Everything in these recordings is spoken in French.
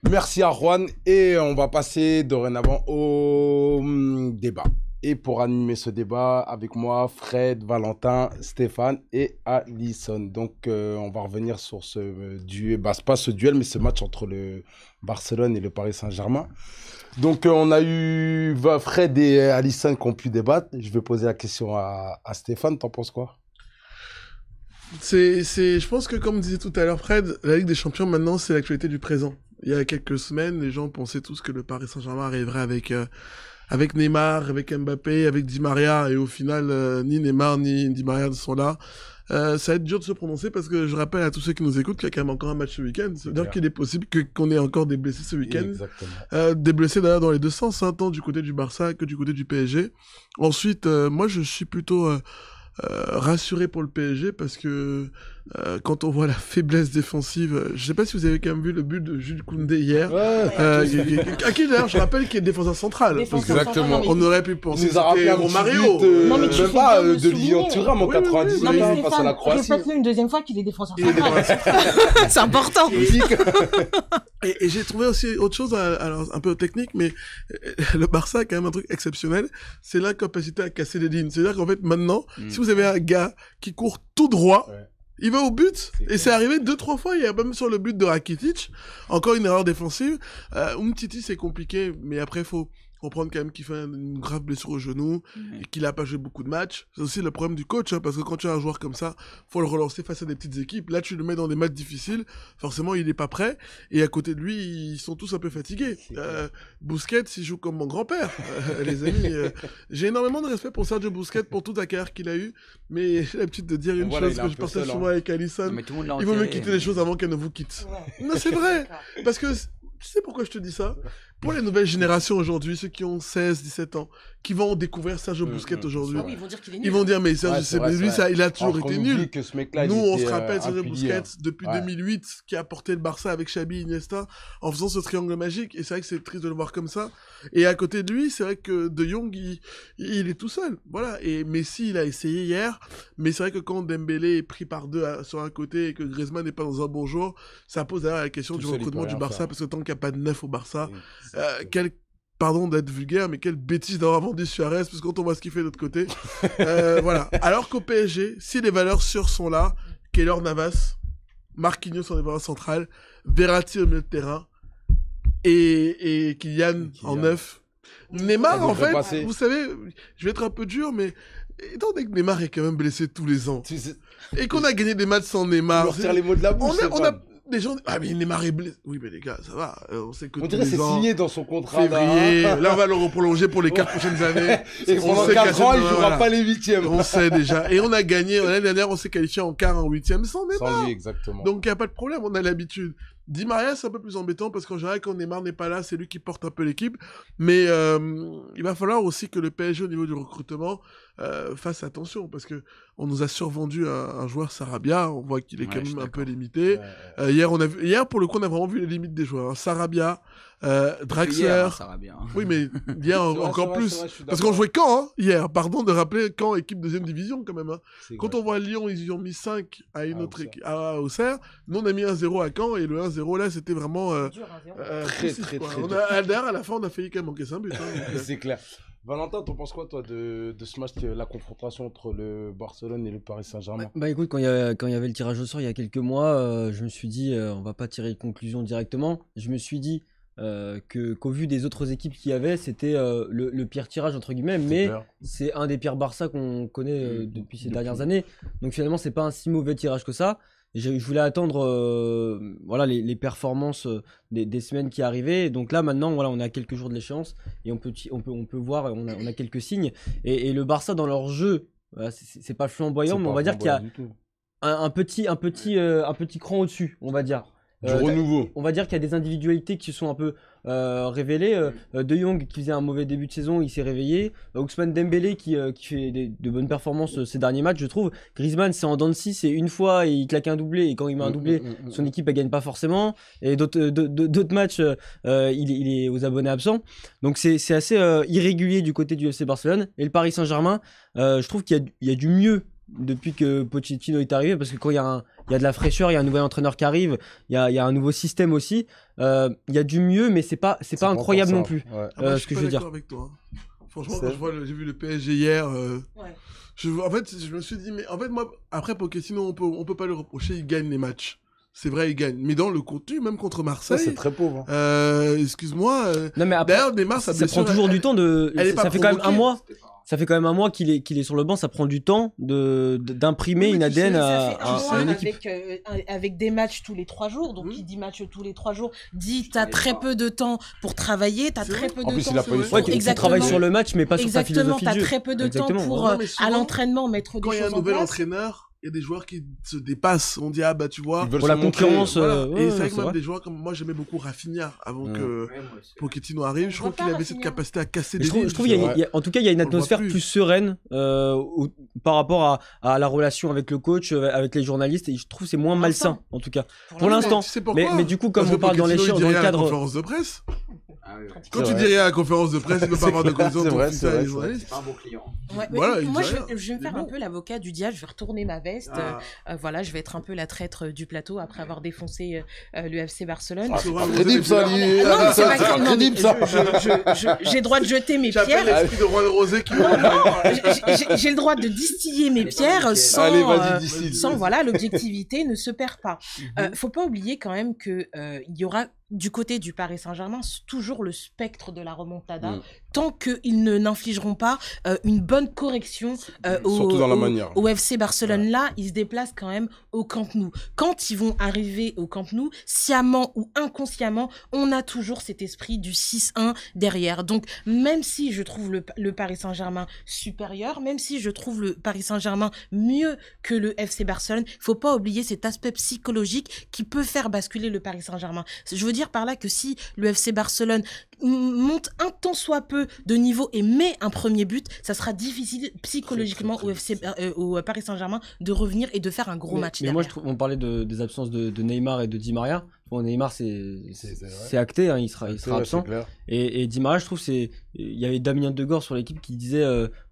Merci à Juan et on va passer dorénavant au débat. Et pour animer ce débat, avec moi, Fred, Valentin, Stéphane et Alison. Donc, on va revenir sur ce duel, c'est pas ce duel, mais ce match entre le Barcelone et le Paris Saint-Germain. Donc, on a eu Fred et Alison qui ont pu débattre. Je vais poser la question à Stéphane. T'en penses quoi? Je pense que, comme disait tout à l'heure Fred, la Ligue des Champions, maintenant, c'est l'actualité du présent. Il y a quelques semaines, les gens pensaient tous que le Paris Saint-Germain arriverait avec Neymar, avec Mbappé, avec Di Maria, et au final, ni Neymar ni Di Maria ne sont là. Ça va être dur de se prononcer parce que je rappelle à tous ceux qui nous écoutent qu'il y a quand même encore un match ce week-end. C'est-à-dire qu'il est possible qu'on ait encore des blessés ce week-end. Exactement. Des blessés d'ailleurs dans les deux sens, hein, tant du côté du Barça que du côté du PSG. Ensuite, moi je suis plutôt rassuré pour le PSG parce que quand on voit la faiblesse défensive, je sais pas si vous avez quand même vu le but de Jules Koundé hier, à qui d'ailleurs je rappelle qu'il est défenseur central. Exactement. On aurait pu penser que c'était Romario. Non, mais tu même fais pas bien de de Lilian souligner. Thuram en Oui, 98 Non, mais face à Stéphane, la Croatie. répète-le une deuxième fois qu'il est défenseur Il est central. défenseur C'est important. Et j'ai trouvé aussi autre chose, alors un peu technique, mais le Barça a quand même un truc exceptionnel, c'est l'incapacité à casser les lignes. C'est-à-dire qu'en fait, maintenant, si vous avez un gars qui court tout droit, il va au but, et c'est arrivé 2-3 fois, il y a même sur le but de Rakitic, encore une erreur défensive. Umtiti, c'est compliqué, mais après, faut comprendre quand même qu'il fait une grave blessure au genou et qu'il a pas joué beaucoup de matchs. C'est aussi le problème du coach, hein, parce que quand tu as un joueur comme ça, faut le relancer face à des petites équipes. Là, tu le mets dans des matchs difficiles, forcément, il est pas prêt. Et à côté de lui, ils sont tous un peu fatigués. Busquets, il joue comme mon grand-père, les amis. J'ai énormément de respect pour Sergio Busquets, pour toute la carrière qu'il a eue, mais j'ai l'habitude de dire une chose que je partage souvent avec Alison. Il vaut mieux quitter les choses avant qu'elles ne vous quittent. Non, c'est vrai. Parce que, tu sais pourquoi je te dis ça? Pour les nouvelles générations aujourd'hui, ceux qui ont 16, 17 ans, qui vont découvrir Sergio Busquets aujourd'hui, Ah oui, ils vont dire qu'il est nul. ils vont dire, mais Sergio, lui, ça, il a toujours Alors qu'on été oublie nul. que ce mec-là, Nous, il on était, se rappelle Sergio un pilier, Busquets depuis Ouais. 2008, qui a porté le Barça avec Xabi Iniesta, en faisant ce triangle magique. Et c'est vrai que c'est triste de le voir comme ça. Et à côté de lui, c'est vrai que De Jong, il est tout seul. Voilà. Et Messi, il a essayé hier. Mais c'est vrai que quand Dembélé est pris par deux sur un côté et que Griezmann n'est pas dans un bon jour, ça pose d'ailleurs la question Tout du seul, il recrutement peut du rien Barça. faire. Parce que tant qu'il n'y a pas de neuf au Barça, Exactement. quel pardon d'être vulgaire, mais quelle bêtise d'avoir vendu Suarez, parce que quand on voit ce qu'il fait de l'autre côté. Voilà. Alors qu'au PSG, si les valeurs sûres sont là, Keylor Navas, Marquinhos en défense centrale, Verratti au milieu de terrain, et Kylian en neuf. Neymar, Ça en devrait fait, passer. vous savez, je vais être un peu dur, mais étant donné que Neymar est quand même blessé tous les ans, et qu'on a gagné des matchs sans Tu Neymar, me retires les mots de la bouche. on a des gens, ah mais Neymar est blessé. Oui, mais les gars, ça va, on sait que On tous dirait que les c'est ans, signé dans son contrat. février, là on va le reprolonger pour les 4 prochaines années. Et On pendant sait 4 ans, il qu'à- jouera voilà. pas les huitièmes. On sait déjà. Et on a gagné, l'année dernière, on s'est qualifié en quart, en huitième, sans Neymar. Sans lui, exactement. Donc il n'y a pas de problème, on a l'habitude. Di Maria, c'est un peu plus embêtant parce qu'en général, quand Neymar n'est pas là, c'est lui qui porte un peu l'équipe. Mais il va falloir aussi que le PSG, au niveau du recrutement, fasse attention parce que on nous a survendu un joueur Sarabia. On voit qu'il est quand même un peu limité. Hier, pour le coup, on a vraiment vu les limites des joueurs. Hein. Sarabia, Draxler. Ça va bien. Oui, mais hier encore plus. Parce qu'on jouait Caen, hein, hier. Pardon de rappeler Caen, équipe deuxième division quand même. Hein. Quand on voit Lyon, ils y ont mis 5 à une autre équipe, à Auxerre. Nous, on a mis 1-0 à Caen et le 1-0 là, c'était vraiment Très, poussif, très, quoi. très On dur. a, d'ailleurs, à la fin, on a failli quand même encaisser un but. Hein, donc, C'est clair. Valentin, t'en penses quoi, toi, de ce match, la confrontation entre le Barcelone et le Paris Saint-Germain? Bah écoute, quand il y avait le tirage au sort il y a quelques mois, je me suis dit, on va pas tirer de conclusion directement. Je me suis dit qu'au vu des autres équipes qu'il y avait, c'était le pire tirage entre guillemets, mais clair. c'est un des pires Barça qu'on connaît depuis ces dernières années. Donc finalement, c'est pas un si mauvais tirage que ça. Je voulais attendre voilà, les performances des semaines qui arrivaient. Donc là, maintenant, voilà, on est à quelques jours de l'échéance et on peut voir, on a quelques signes. Et le Barça, dans leur jeu, voilà, c'est pas flamboyant, mais on va dire qu'il y a un petit cran au-dessus, on va dire. Du renouveau. On va dire qu'il y a des individualités qui se sont un peu révélées. De Jong qui faisait un mauvais début de saison, il s'est réveillé. Ousmane Dembélé qui fait de bonnes performances ces derniers matchs, je trouve. Griezmann, c'est en dents de scie, c'est une fois et il claque un doublé. Et quand il met un doublé, son équipe elle gagne pas forcément. Et d'autres matchs, il est aux abonnés absents. Donc c'est assez irrégulier du côté du FC Barcelone. Et le Paris Saint-Germain, je trouve qu'il y a du mieux depuis que Pochettino est arrivé, parce que quand il y a de la fraîcheur, il y a un nouvel entraîneur qui arrive, il y a un nouveau système aussi. Il y a du mieux, mais c'est pas incroyable non plus. Ouais. Je ce suis que pas je veux dire. d'accord avec toi. Hein. Franchement, C'est- quand j'ai vu le PSG hier, Ouais. en fait, je me suis dit, mais en fait, moi, après Pochettino, on peut pas le reprocher, il gagne les matchs. C'est vrai, il gagne. Mais dans le contenu, même contre Ça, Marseille, c'est très pauvre. Hein. excuse-moi. Non, mais après, D'ailleurs, Neymar, sa ça blessure, prend toujours du temps de. elle est pas Ça fait quand même un provoquée. mois. Ça fait quand même un mois qu'il est sur le banc. Ça prend du temps d'imprimer Oui, mais une tu sais, ADN Ça fait un à mois une équipe. avec des matchs tous les 3 jours. Donc, Mhm. qui dit match tous les 3 jours, dit t'as très peu de temps pour travailler, t'as C'est très vrai. peu En de plus, temps il a pas eu pour... son Ouais, tu Exactement. travailles sur le match, mais pas sur sa Exactement, philosophie t'as de jeu. très peu de Exactement. temps pour Non, mais souvent- à l'entraînement mettre Quand des il y a choses un en nouvel place. entraîneur, il y a des joueurs qui se dépassent. On dit, ah bah tu vois. Ils veulent Pour se la montrer. concurrence, Voilà. ouais, Et c'est vrai c'est que même vrai. des joueurs comme moi, j'aimais beaucoup Rafinha avant Mm. que Pochettino arrive. On Je trouve voit qu'il pas avait cette Rafinha. capacité à casser Mais des je trouve, lignes. je trouve il y a- vrai. il y a- en tout cas, il y a une On le voit atmosphère plus. plus sereine par rapport à la relation avec le coach, avec les journalistes, et je trouve que c'est moins Pour malsain, l'instant. en tout cas. Pour Pour l'instant. Tu sais pourquoi Mais du coup, comme Parce on que parle dans Pochettino, il dit le rien à la cadre. conférence de presse. Quand C'est tu vrai. dis rien à la conférence de presse, il peut pas avoir de conditions C'est de vrai, fixer c'est à vrai, les c'est vrai. journalistes. pas un bon client. Ouais, mais Voilà, il moi, dit je rien. vais me Il faire est un bon. peu l'avocat du diable, je vais retourner ma veste. Ah. Voilà, je vais être un peu la traître du plateau après avoir défoncé le FC Barcelone. Ah, c'est vrai, vous Crédible, ça, avez- lui. Non, mais c'est pas C'est grave, non, mais crédible, ça. j'ai le droit de jeter mes J'appelle pierres. l'esprit de Juan Rosé qui J'ai le droit de distiller mes pierres sans, Allez, vas-y, distille. sans voilà, l'objectivité ne se perd pas. Faut pas oublier quand même que il y aura du côté du Paris Saint-Germain toujours le spectre de la remontada Mm. tant qu'ils n'infligeront pas une bonne correction Surtout dans la manière. au FC Barcelone. Là, ils se déplacent quand même au Camp Nou. Quand ils vont arriver au Camp Nou, sciemment ou inconsciemment, on a toujours cet esprit du 6-1 derrière. Donc, même si je trouve le Paris Saint-Germain supérieur, même si je trouve le Paris Saint-Germain mieux que le FC Barcelone, il faut pas oublier cet aspect psychologique qui peut faire basculer le Paris Saint-Germain. Je veux dire par là que si le FC Barcelone monte un tant soit peu de niveau et met un premier but, ça sera difficile psychologiquement au Paris Saint-Germain de revenir et de faire un gros match Mais moi, derrière. on parlait des absences de Neymar et de Di Maria. Bon, Neymar, c'est vrai. acté, hein, il sera C'est absent. clair. Et Di Maria, je trouve, il y avait Damien Degord sur l'équipe qui disait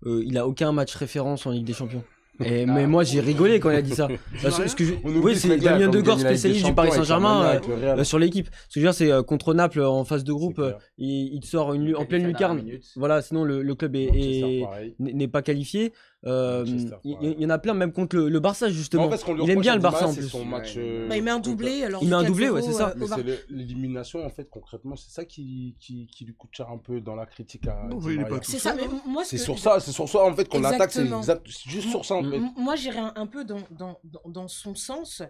il a aucun match référence en Ligue des Champions. Mais moi, j'ai rigolé quand il a dit ça. Parce que On oublie oui, ce c'est mec-là, Damien comme Degord, gagner la Ligue des spécialiste du Champions Paris avec Saint-Germain Armani, avec le Real. sur l'équipe. Ce que je veux dire, c'est contre Naples en phase de groupe, clair. il te sort en pleine Qualifié à la lucarne. minute. Voilà, sinon le club Manchester, pareil. n'est pas qualifié. Manchester, Il pareil. y en a plein, même contre le Barça, justement. En fait, ce qu'on lui Il aime reproche bien à le Di Barça Maria, en c'est plus. son match, Bah, il met un doublé. Alors Il met un doublé, ouais, c'est ça. Mais c'est l'élimination, en fait, concrètement, c'est ça qui lui coûte cher un peu dans la critique à Bon, Di il est Maria. pas C'est ça, mais moi, ce C'est que- sur ça, en fait, qu'on l'attaque, c'est Exactement. c'est juste sur ça, en fait. Moi, j'irais un peu dans son sens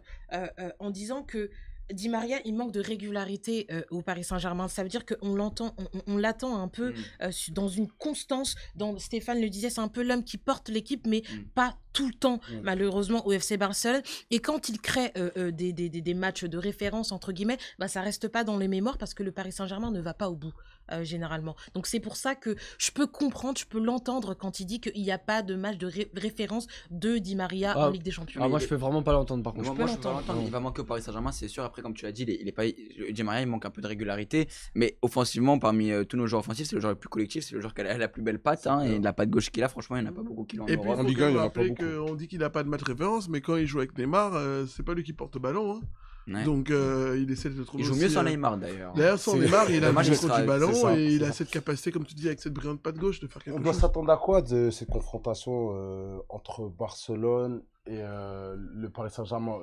en disant que Di Maria, il manque de régularité au Paris Saint-Germain. Ça veut dire qu'on l'entend, on l'attend un peu dans une constance. Stéphane le disait, c'est un peu l'homme qui porte l'équipe, mais pas tout le temps, malheureusement, au FC Barcelone. Et quand il crée des matchs de référence, entre guillemets, bah, ça reste pas dans les mémoires parce que le Paris Saint-Germain ne va pas au bout, généralement. Donc c'est pour ça que je peux comprendre, je peux l'entendre quand il dit qu'il n'y a pas de match de référence de Di Maria en Ligue des Champions. Ah, moi, je peux vraiment pas l'entendre, par contre. Moi, peux je peux l'entendre. l'entendre. Il va manquer au Paris Saint-Germain, c'est sûr. Après, comme tu l'as dit, il est pas. Di Maria, il manque un peu de régularité. Mais offensivement, parmi tous nos joueurs offensifs, c'est le joueur le plus collectif. C'est le joueur qui a la plus belle patte. Hein, et la patte gauche qu'il a, franchement, il n'y en a pas beaucoup qui l'ont en Et puis, il Europe. faut En Ligue quand 1, même il y en a pas rappeler beaucoup. qu'on dit qu'il n'a pas de match référence, mais quand il joue avec Neymar, c'est pas lui qui porte le ballon. Hein. Ouais. Donc, il essaie de trouver Il joue aussi, mieux sans Neymar d'ailleurs. D'ailleurs, sans C'est- Neymar, il a Le le match contrôle sera- du ballon c'est ça, et il c'est a ça. cette capacité, comme tu dis, avec cette brillante patte gauche, de faire quelque On doit chose. s'attendre à quoi de ces confrontations entre Barcelone et le Paris Saint-Germain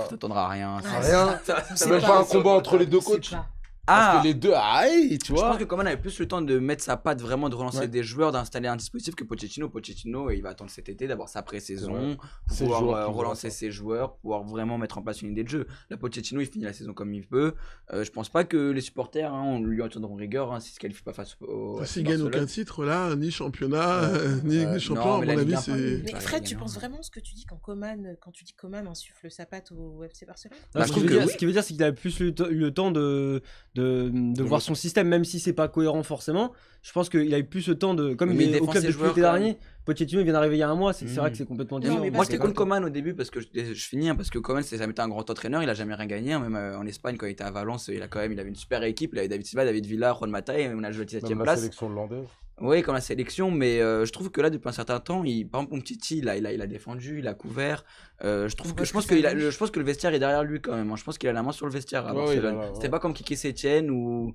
Tu t'attendras à rien. Ah, Rien. On C'est sait même pas un combat entre les deux on sait coachs. pas. Parce que les deux, aïe, tu Je pense vois. que Coman avait plus le temps de mettre sa patte, vraiment de relancer Ouais. des joueurs, d'installer un dispositif que Pochettino. Pochettino, il va attendre cet été d'avoir sa C'est pré-saison, vrai. pour Ses pouvoir joueurs qui vont relancer faire ça. ses joueurs, pouvoir vraiment mettre en place une idée de jeu. Là, Pochettino, il finit la saison comme il peut. Je pense pas que les supporters, on lui en tiendront rigueur s'il se qualifie pas face au. S'il gagne aucun titre, là, ni championnat, ni Ligue des Champions, non, à mais mon la Ligue avis, 1, c'est. Mais Ouais, Fred, il tu gagne, penses hein. vraiment ce que tu dis quand tu dis Coman insuffle sa patte au FC Barcelone? Non, je ce, trouve qui veut que dire, oui. ce qui veut dire, c'est qu'il a plus eu le temps de voir son système, même si c'est pas cohérent forcément. Je pense qu'il a eu plus le temps de. Comme Mais il il est au défend club ses depuis joueurs, l'été quand dernier, Pochettino il vient d'arriver il y a un mois, c'est vrai que c'est complètement Non, différent. mais Moi, parce j'étais que contre quand- Coman au début parce que je finis hein, parce que Coman, ça m'était un grand entraîneur. Il a jamais rien gagné. Hein, même en Espagne, quand il était à Valence, il avait une super équipe. Il avait David Silva, David Villa, Juan Mata et on a joué la 17e Même la place. sélection hollandaise. Oui, comme la sélection, mais je trouve que là, depuis un certain temps, par exemple, Umtiti, il a défendu, il a couvert. Je pense que le vestiaire est derrière lui quand même, hein. Je pense qu'il a la main sur le vestiaire à Barcelone. C'était pas comme Kiki Setien ou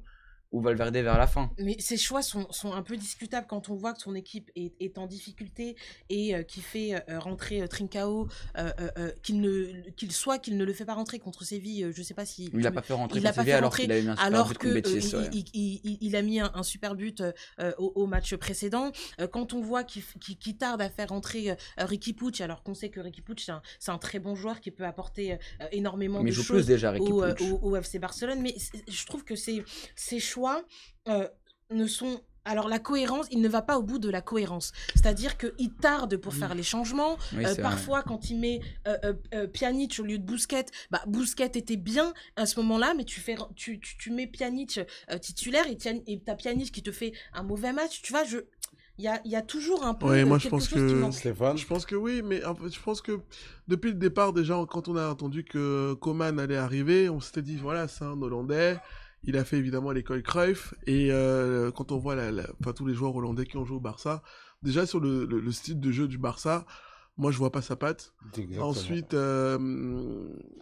Valverde vers la fin. Mais ses choix sont un peu discutables quand on voit que son équipe est en difficulté et qu'il fait rentrer Trincao, qu'il ne le fait pas rentrer contre Séville. Je sais pas si il l'a pas fait rentrer contre Séville alors qu'il a eu un super but contre Betis. Il a mis un super but au match précédent. Quand on voit qu'il tarde à faire rentrer Riqui Puig, alors qu'on sait que Riqui Puig c'est un très bon joueur qui peut apporter énormément de choses déjà, au FC Barcelone, mais je trouve que ces choix ne sont... Alors la cohérence, il ne va pas au bout de la cohérence. C'est-à-dire qu'il tarde pour faire les changements. Parfois, quand il met Pjanic au lieu de Busquets, Busquets était bien à ce moment-là, mais tu mets Pjanic titulaire et t'as Pjanic qui te fait un mauvais match. Tu vois, il y a toujours un peu quelque chose qui manque. Stéphane, je pense que oui, mais en fait, je pense que depuis le départ, déjà, quand on a entendu que Koeman allait arriver, on s'était dit, voilà, c'est un Hollandais. Il a fait évidemment l'école Cruyff et quand on voit tous les joueurs hollandais qui ont joué au Barça, déjà sur le style de jeu du Barça, moi je vois pas sa patte. Exactement. Ensuite,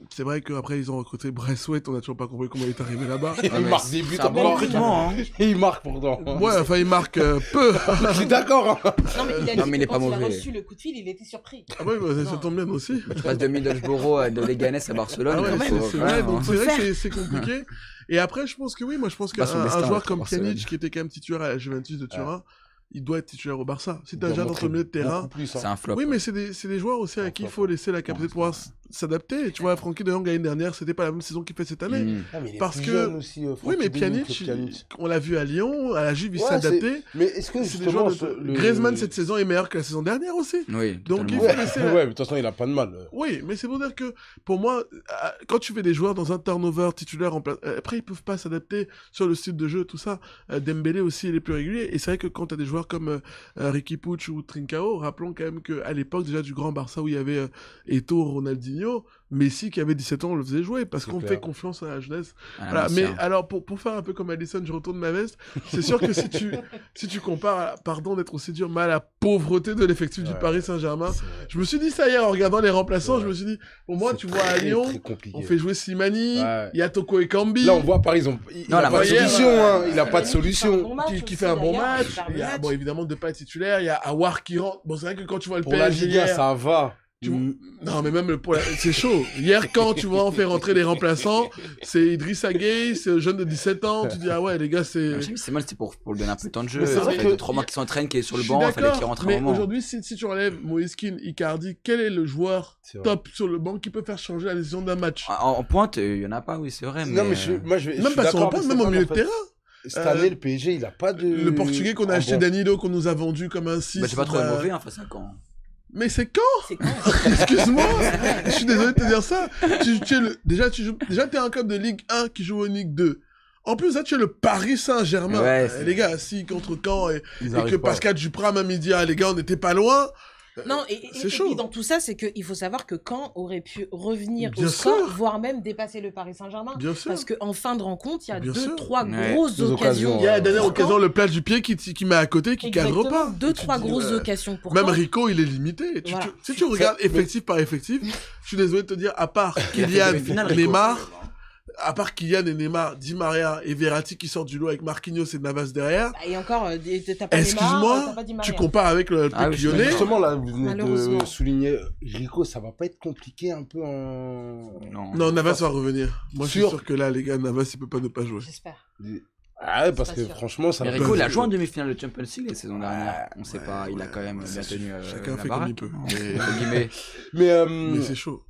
c'est vrai qu'après ils ont recruté Braithwaite, on a toujours pas compris comment il est arrivé là-bas. Il marque des buts recrutement, hein. Et il marque pourtant. Ouais, enfin il marque peu. Je suis d'accord. Hein. Non mais il est pas mauvais. Quand il a reçu le coup de fil, il était surpris. Ah ouais, ça tombe bien aussi. Tu passes de Middlesbrough de Leganés à Barcelone. Ah ouais, c'est vrai, donc c'est vrai que c'est compliqué. Et après, je pense que oui, moi je pense qu'un joueur comme Pjanic, qui était quand même titulaire à la Juventus de Turin, il doit être titulaire au Barça. Si t'as déjà dans ton milieu de terrain, c'est un flop. Oui, mais c'est des joueurs aussi à qui il faut laisser la capacité de pouvoir s'adapter. Tu vois, Frankie de Jong l'année dernière, c'était pas la même saison qu'il fait cette année. Parce que aussi, oui, mais Pjanic, on l'a vu à Lyon, à la Juve, il s'est adapté. Mais est-ce que c'est des joueurs Griezmann cette saison est meilleur que la saison dernière aussi. Oui. Donc il faut laisser. Ouais, mais de toute façon, il a pas de mal. Oui, mais c'est pour dire que pour moi, quand tu fais des joueurs dans un turnover titulaire en place, après ils peuvent pas s'adapter sur le style de jeu, tout ça. Dembélé aussi, il est plus régulier. Et c'est vrai que quand t'as des joueurs comme Riqui Puig ou Trincao, rappelons quand même qu'à l'époque déjà du grand Barça où il y avait Eto'o, Ronaldinho, Messi qui avait 17 ans, on le faisait jouer parce qu'on fait confiance à la jeunesse. Voilà. Mais alors pour faire un peu comme Alisson, je retourne ma veste. C'est sûr que si tu compares, pardon d'être aussi dur, mais à la pauvreté de l'effectif du Paris Saint-Germain, je me suis dit ça hier en regardant les remplaçants, je me suis dit au moins tu vois à Lyon, on fait jouer Slimani, il y a Toko Ekambi. Là on voit Paris, il n'a pas de solution, il n'a pas de solution. Qui fait un bon match. Il y a bon évidemment de pas être titulaire, il y a Aouar qui rentre. Bon c'est vrai que quand tu vois le PSG, pour la Ligue 1 ça va. Non mais même c'est chaud. Hier quand tu vois on fait rentrer les remplaçants, c'est Idrissa Gueye, c'est le jeune de 17 ans, tu dis ah ouais les gars c'est mal, c'est pour le donner un peu de temps de jeu. Ça fait 3 mois qu'il s'entraîne, qui est sur le banc, il fallait qu'il rentre un moment. Mais aujourd'hui si tu enlèves Moïse Kean, Icardi, quel est le joueur top sur le banc qui peut faire changer la décision d'un match? En pointe, il y en a pas, oui c'est vrai. Non mais moi je même pas sur le pointe, même au milieu de terrain. Cette année, le PSG, il a pas de... Le Portugais qu'on a acheté, Danilo, qu'on nous a vendu comme un 6. C'est pas trop mauvais, enfin 5 ans. Mais c'est quand Excuse-moi, je suis désolé de te dire ça. Déjà, t'es un club de Ligue 1 qui joue en Ligue 2. En plus, là, tu es le Paris Saint-Germain. Ouais, les gars, assis contre Caen et que Pascal Duprat m'a dit, les gars, on n'était pas loin. Non, c'est chaud. Et dans tout ça, c'est qu'il faut savoir que Caen aurait pu revenir au score, voire même dépasser le Paris Saint-Germain. Bien sûr. Parce qu'en fin de rencontre, il y a 2-3 grosses occasions. Il y a la dernière occasion, le plage du pied qui met à côté, qui cadre pas. 2-3 grosses occasions pour Même Rico, il est limité. Si tu regardes effectif par effectif, je suis désolé de te dire, à part Kylian, Neymar, à part Kylian et Neymar, Di Maria et Verratti qui sortent du lot avec Marquinhos et Navas derrière. Et encore, t'as pas excuse-moi, tu compares avec le Lyonnais. Justement, là, vous venez de souligner, Rico, ça va pas être compliqué un peu en... Non, Navas va revenir. Moi, je suis sûr que là, les gars, Navas, il peut pas ne pas jouer. J'espère. Ah ouais, parce que franchement, ça... Rico, il a joué en demi-finale de Champions League la saison dernière. On sait pas, il a quand même bien tenu chacun fait comme il peut. Mais c'est chaud.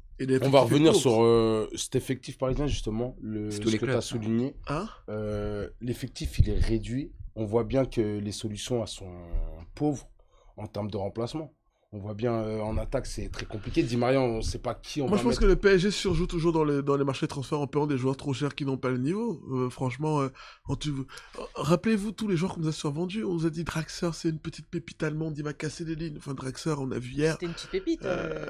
On va revenir sur cet effectif parisien, justement, ce que tu as souligné. L'effectif, il est réduit. On voit bien que les solutions elles sont pauvres en termes de remplacement. On voit bien en attaque, c'est très compliqué. Di Maria, on ne sait pas qui on Moi, va je pense mettre. que le PSG surjoue toujours dans les marchés de transfert en payant des joueurs trop chers qui n'ont pas le niveau. Franchement, rappelez-vous tous les joueurs qu'on nous a survendus. On nous a dit Draxler, c'est une petite pépite allemande, il va casser les lignes. Enfin, Draxler, on a vu hier. C'était une petite pépite.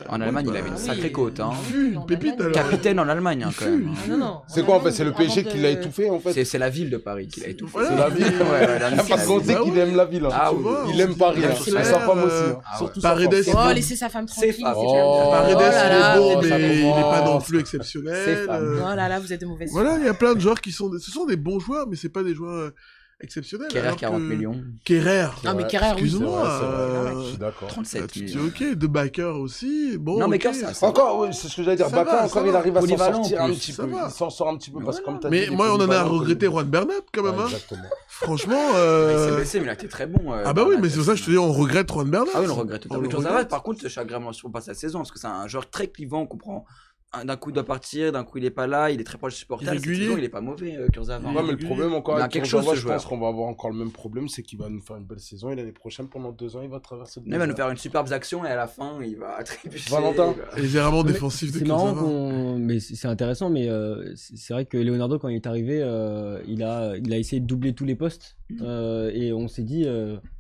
En Allemagne, il avait une sacrée côte. Hein. Une pépite alors. Capitaine en Allemagne, hein, quand même. Ah, non. C'est quoi en fait? C'est le PSG qui l'a étouffé en fait? C'est la ville de Paris qui l'a étouffé. Voilà. C'est la ville. Parce qu'on sait qu'il aime la ville. Hein. Ah oui. Il aime Paris. Hein. Draxler, Sa femme aussi. Hein. Ah ouais. Surtout sa Paredes, femme. Oh, laissez sa femme tranquille. C'est pas- Paredes, là là, il est beau, c'est pas mais il n'est pas non commence. plus exceptionnel. C'est femme. Oh là là, vous êtes de mauvaise Voilà, il y a plein de joueurs qui sont... Ce sont des bons joueurs, mais c'est pas des joueurs exceptionnels. Kerrer, alors 40 que- millions. Kerrer. Ah, mais Kerrer, oui. Excuse-moi. C'est vrai, je suis d'accord. 37 Tu dis millions. ok, De Backer aussi. Bon, Non, mais ok. Kerr, ça Encore, oui, c'est ce que j'allais dire. Ça Baka, va, encore, ça il va. arrive à s'en Polyvalent, sortir en un plus, petit ça peu. va. Il s'en sort un petit peu parce que comme t'as dit, Mais il est moi, on en a polyvalent, regretté Tony. Juan Bernat, quand même. Ouais, Hein. exactement. Franchement. Il s'est blessé, mais il a été très bon. Ah bah oui, mais c'est pour ça que je te dis, on regrette Juan Bernat. Ah oui, on le regrette totalement. On le Kurzawa, regrette. par contre, je suis agréablement surpris par sa saison parce que c'est un joueur très clivant. On comprend. D'un coup, il doit partir, d'un coup, il est pas là, il est très proche du supporter. Cette Irrégulier. saison, il est pas mauvais, Kurzawa. Ouais, mais le problème encore Il a avec quelque Kurzawa, chose, ce je pense joueur. qu'on va avoir encore le même problème, c'est qu'il va nous faire une belle saison et l'année prochaine, pendant 2 ans, il va traverser le Il va nous désert. faire une superbe action et à la fin, il va trébucher. Valentin. Et les errements Mais défensifs de C'est marrant Kurzawa. mais c'est intéressant, mais c'est vrai que Leonardo, quand il est arrivé, il a essayé de doubler tous les postes. Et on s'est dit,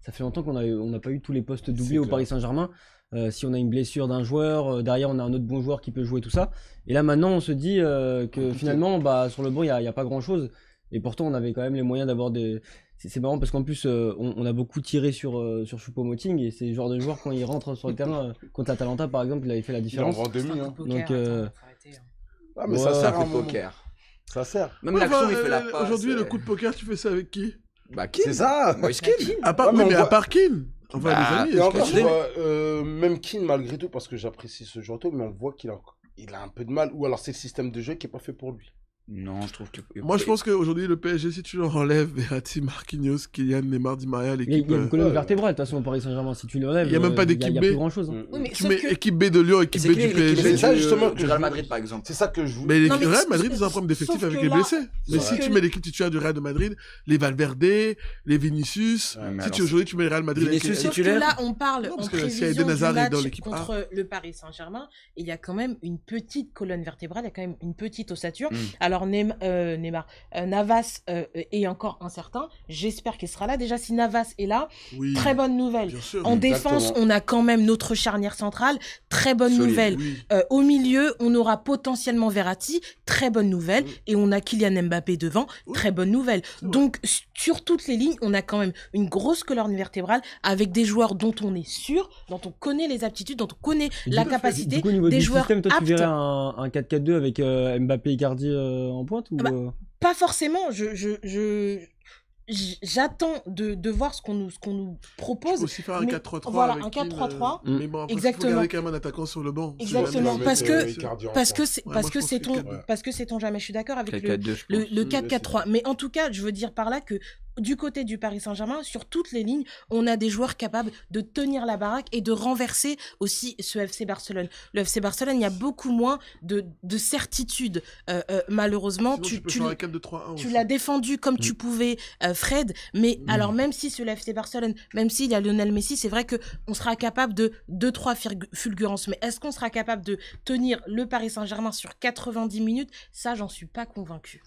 ça fait longtemps on n'a pas eu tous les postes doublés C'est au clair. Paris Saint-Germain. Si on a une blessure d'un joueur, derrière on a un autre bon joueur qui peut jouer tout ça. Et là maintenant on se dit que finalement bah, sur le banc il y a pas grand chose. Et pourtant on avait quand même les moyens d'avoir des... C'est marrant parce qu'en plus on a beaucoup tiré sur Choupo-Moting et c'est le genre de joueur quand il rentre sur le terrain contre l'Atalanta par exemple il avait fait la Il en différence. vend demi. Hein. Donc, Ah, mais Ouais, ça C'est sert un à un coup de moment. poker. Ça sert. Même Ouais, l'action, enfin, il fait la passe. Aujourd'hui, le coup de poker, tu fais ça avec qui? Bah, qui C'est ça. Moïse Kean. À part, Ouais, mais oui, on mais à voit- part Keane. Enfin, Bah, les amis, Et est-ce encore, que tu vois, même Keane, malgré tout, parce que j'apprécie ce joueur, mais on voit qu'il a un peu de mal. Ou alors c'est le système de jeu qui n'est pas fait pour lui. Non, je trouve que. Moi, je pense qu'aujourd'hui, le PSG, si tu leur enlèves Verratti, Marquinhos, Kylian, Neymar, Di Maria, Il y a l'équipe. une colonne vertébrale de toute façon au Paris Saint-Germain si tu le relèves. Il y a même pas il d'équipe y a B. plus grand chose. Oui, mais Tu sauf mets que... équipe B de Lyon, équipe C'est B qui du l'équipe PSG. C'est ça, justement, du Real Madrid, par exemple. C'est ça que je vous. Mais Non, mais Real sauf Madrid, que- ils ont un problème d'effectif sauf avec que les là- blessés. Mais sauf si que- tu mets l'équipe titulaire du Real de Madrid, les Valverde, les Vinicius, Ouais, mais si alors, tu aujourd'hui tu mets le Real Madrid avec Vinicius, les- Sauf que titulaire. là, on parle Non, en parce que si prévision Eden Hazard du est match dans l'équipe A. contre le Paris Saint-Germain. Et il y a quand même une petite colonne vertébrale, il y a quand même une petite ossature. Alors Neymar, Navas est encore incertain. J'espère qu'il sera là. Déjà, si Navas est là, Oui, très bonne nouvelle. bien sûr. En Exactement. défense, on a quand même notre charnière centrale. Très bonne Solide. nouvelle. Oui. Au milieu, on aura potentiellement Verratti. Très bonne nouvelle. Et on a Kylian Mbappé devant. Très bonne nouvelle. vrai. Donc, sur toutes les lignes, on a quand même une grosse colonne vertébrale avec des joueurs dont on est sûr, dont on connaît les aptitudes, dont on connaît la capacité. Du coup, au niveau des du joueurs système, toi, tu aptes. verrais un 4-4-2 avec Mbappé et Icardi en pointe ou Ah bah, Pas forcément. J'attends de voir ce qu'on nous Tu peux propose. aussi faire un mais 4-3-3. voilà, avec un Keane, 4-3-3. Mais bon, après, il faut Exactement. garder quand même un attaquant sur le banc. Exactement, Si jamais- parce que- Icardi en Parce que pointe. c'est Ouais, parce moi, que je c'est pense ton que quatre- parce que c'est ton jamais. Je suis d'accord avec le 4-4-2, je le, pense. le Oui, 4-4-3. Mais en tout cas, je veux dire par là que du côté du Paris Saint-Germain, sur toutes les lignes, on a des joueurs capables de tenir la baraque et de renverser aussi ce FC Barcelone. Le FC Barcelone, il y a beaucoup moins de certitude. Malheureusement, Sinon, tu peux faire un 4-2-3-1 tu aussi. l'as défendu comme tu pouvais, Fred. Mais alors, même si c'est le FC Barcelone, même s'il y a Lionel Messi, c'est vrai que on sera capable de 2-3 fulgurances. Mais est-ce qu'on sera capable de tenir le Paris Saint-Germain sur 90 minutes? Ça, j'en suis pas convaincu.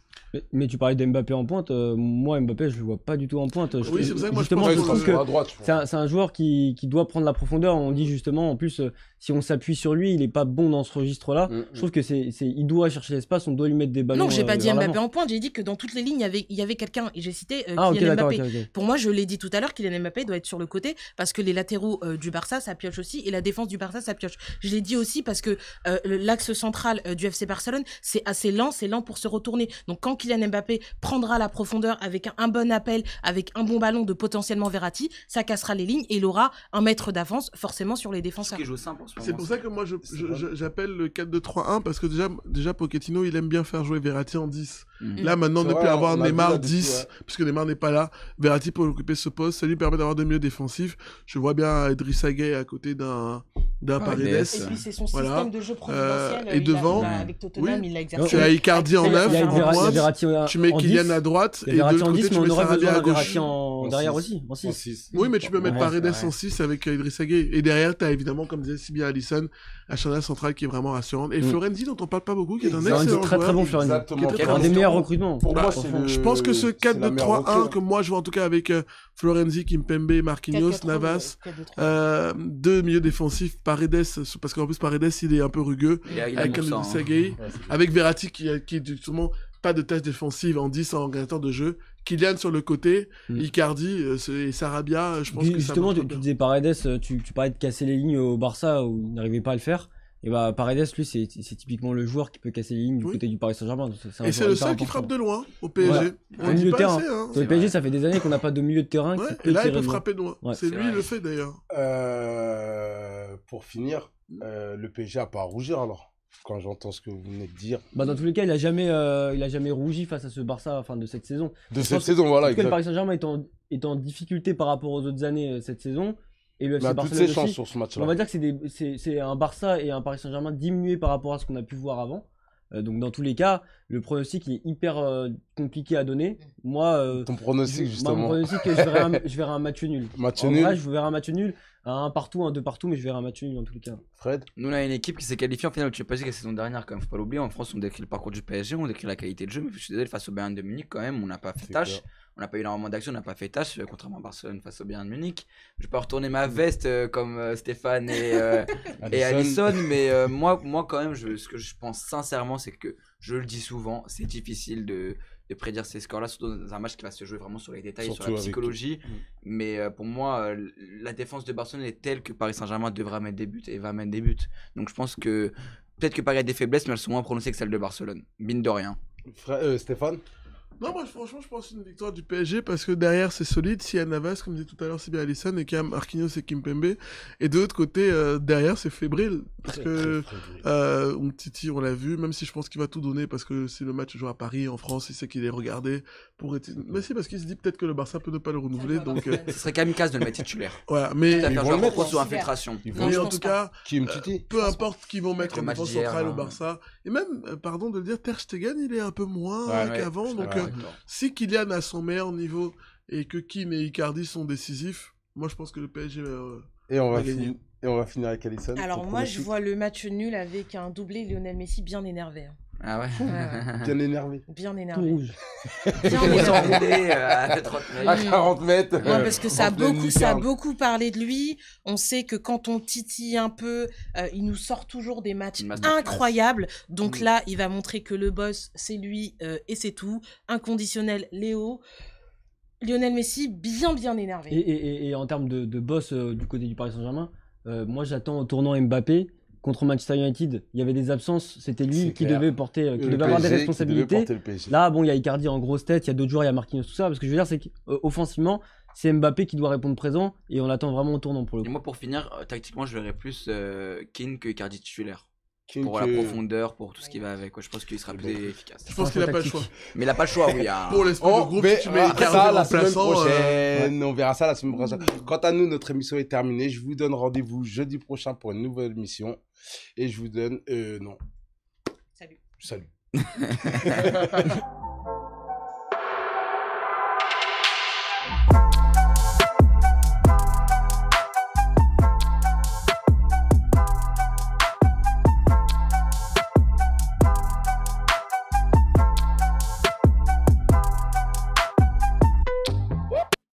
Mais tu parlais d'Mbappé en pointe. Moi, Mbappé, je le vois pas du tout en pointe. Oui, c'est pour ça que moi, je Justement, pense je que trouve le- que à droite, je pense. c'est un joueur qui doit prendre la profondeur. On dit justement, en plus, si on s'appuie sur lui, il est pas bon dans ce registre-là. Je trouve que il doit chercher l'espace, on doit lui mettre des ballons. Non, j'ai pas dit vers Mbappé l'avant. en pointe. J'ai dit que dans toutes les lignes, il y avait quelqu'un. Et j'ai cité Ah, ok, Kylian d'accord, Mbappé. ok. Pour moi, je l'ai dit tout à l'heure, Kylian Mbappé doit être sur le côté parce que les latéraux du Barça, ça pioche aussi, et la défense du Barça, ça pioche. Je l'ai dit aussi parce que l'axe central du FC Barcelone, c'est lent pour se retourner. Donc quand Kylian Mbappé prendra la profondeur avec un bon appel, avec un bon ballon de potentiellement Verratti, ça cassera les lignes et il aura un mètre d'avance forcément sur les Parce défenseurs. qu'il joue simple en ce moment. C'est pour ça que moi j'appelle le 4-2-3-1 parce que déjà Pochettino il aime bien faire jouer Verratti en 10. Là, maintenant, ne plus avoir on a vu Neymar là-dessus, 10, puisque Neymar n'est pas là. Verratti peut occuper ce poste. Ça lui permet d'avoir des milieux défensifs. Je vois bien Idrissa Gueye à côté d'un Paredes. Et puis c'est son système de jeu providentiel. Et devant, avec Tottenham, il l'a exercé. tu as Icardi en 9, Il y a en pointe. Verratti Tu mets Kylian à droite. Il y a Et de Verratti en l'autre 10, côté, mais tu on mets aurait besoin Sarabia à de Verratti gauche. derrière aussi. En 6. 6. Oui, mais tu peux mettre Ouais, Paredes c'est en 6 avec Idrissa Gueye. Et derrière, tu as évidemment, comme disait si bien Alisson, la charnière centrale qui est vraiment rassurante. Et Florenzi, dont on parle pas beaucoup, qui est un C'est un excellent très très joueur. bon Florenzi. Exactement. Un des meilleurs recrutements. Pour moi, c'est franchement. le... Je pense que ce c'est la meilleure 4-2-3-1 recrue. que moi je vois en tout cas avec Florenzi, Kimpembe, Marquinhos, Navas, 2 milieux défensifs, Paredes, parce qu'en plus Paredes il est un peu rugueux, Il a avec pour ça, hein. Idrissa Gueye, avec Verratti qui est justement pas de tâche défensive en 10 en organisateur de jeu, Kylian sur le côté, Icardi et Sarabia, je pense Puis, que justement, ça tu marche bien. disais Paredes, tu parlais de casser les lignes au Barça où il n'arrivait pas à le faire. Et bah Paredes, lui, c'est typiquement le joueur qui peut casser les lignes du Oui. côté du Paris Saint-Germain. Et c'est le seul qui frappe de loin au PSG. Voilà. On Au le dit milieu de pas terrain. assez, hein. Sur le PSG, ça fait des années qu'on n'a pas de milieu de terrain Ouais, qui et peut là il tirer peut de loin. frapper de loin. Ouais. C'est C'est lui vrai. le fait d'ailleurs. Pour finir, le PSG a pas à rougir alors, quand j'entends ce que vous venez de dire. Bah, dans tous les cas, il a jamais rougi face à ce Barça de cette saison. De Je cette pense saison, voilà, En tout cas, le exact. Paris Saint-Germain est en difficulté par rapport aux autres années cette saison. Et le Mais FC a toutes Barcelone ses chances aussi. sur ce On va match-là. dire que c'est un Barça et un Paris Saint-Germain diminués par rapport à ce qu'on a pu voir avant. Donc dans tous les cas, le pronostic il est hyper compliqué à donner. Moi, Ton pronostic, mon justement. pronostic, je verrai un match nul. Match En nul. vrai, je verrai un match nul, un partout, un deux partout, mais je verrai un match nul dans tous les cas. Fred? Nous, on a une équipe qui s'est qualifiée en finale au Champions League la saison dernière, quand même. Faut pas l'oublier. En France, on décrit le parcours du PSG, on décrit la qualité de jeu. Mais je suis désolé, face au Bayern de Munich, quand même, on n'a pas fait C'est tâche. clair. On n'a pas eu énormément d'actions, on n'a pas fait tâche, contrairement à Barcelone face au Bayern de Munich. Je vais pas retourner ma veste comme Stéphane et Alisson, mais moi, quand même, ce que je pense sincèrement, c'est que je le dis souvent, c'est difficile de prédire ces scores-là, surtout dans un match qui va se jouer vraiment sur les détails, Surtout sur la avec- psychologie. Mais pour moi, la défense de Barcelone est telle que Paris Saint-Germain devra mettre des buts et va mettre des buts. Donc je pense que peut-être que Paris a des faiblesses, mais elles sont moins prononcées que celles de Barcelone. Mine de rien. Stéphane? Non, moi franchement, je pense une victoire du PSG parce que derrière c'est solide. S'il y a Navas, comme disait tout à l'heure, c'est bien Alisson et qu'il y a Marquinhos et Kimpembe. Et de l'autre côté, derrière c'est fébrile parce que Umtiti, on l'a vu, même si je pense qu'il va tout donner parce que si le match joue à Paris, en France, il sait qu'il est regardé pour être. Mais si, parce qu'il se dit peut-être que le Barça peut ne pas le renouveler. Donc Ce serait kamikaze de le mettre titulaire. voilà, mais. Quitte à faire vont jouer le mettre, Rocco hein. sous infiltration. Ils vont Mais je en pense tout pas. cas, Qui Umtiti? peu importe qui vont mettre le en match défense d'hier, centrale au hein. Barça. Et même, pardon de le dire, Ter Stegen, il est un peu moins Ouais, qu'avant. Je suis Donc, d'accord avec toi. si Kylian a son meilleur niveau et que Kim et Icardi sont décisifs, moi je pense que le PSG Et on va gagner. finir. Et on va finir avec Alisson. Alors Ton moi, je pronostic? vois le match nul avec un doublé Lionel Messi bien énervé. hein. Ah ouais. Bien énervé. Bien Tout énervé. rouge. Bien On s'en énervé. roulait à 30 À mètres. 40 mètres. Ouais, parce que ça a, en pleine lucarne. beaucoup parlé de lui. On sait que quand on titille un peu, il nous sort toujours des matchs Une masterclass. incroyables. Donc là, il va montrer que le boss, c'est lui et c'est tout. Inconditionnel, Léo. Lionel Messi, bien énervé. Et en termes de boss du côté du Paris Saint-Germain, moi j'attends au tournant Mbappé contre Manchester United. Il y avait des absences, c'était lui C'est qui clair. devait porter, qui Le devait avoir des PSG qui devait responsabilités. porter le PSG. Là, bon, il y a Icardi en grosse tête, il y a d'autres joueurs, il y a Marquinhos, tout ça. Parce que je veux dire, c'est qu'offensivement, c'est Mbappé qui doit répondre présent et on attend vraiment au tournant pour le Et coup. moi, pour finir, tactiquement, je verrais plus Keane que Icardi titulaire. Keane Pour que- la profondeur, pour tout ce qui va avec. Ouais, je pense qu'il sera plus efficace. Je pense qu'il n'a pas le choix. Mais il n'a pas le choix, oui. hein. Pour l'esprit de groupe, si tu mets verra Icardi ça la semaine remplaçant, prochaine. On verra ça la semaine prochaine. Quant à nous, notre émission est terminée. Je vous donne rendez-vous jeudi prochain pour une nouvelle émission. Et je vous donne... non. Salut. Salut.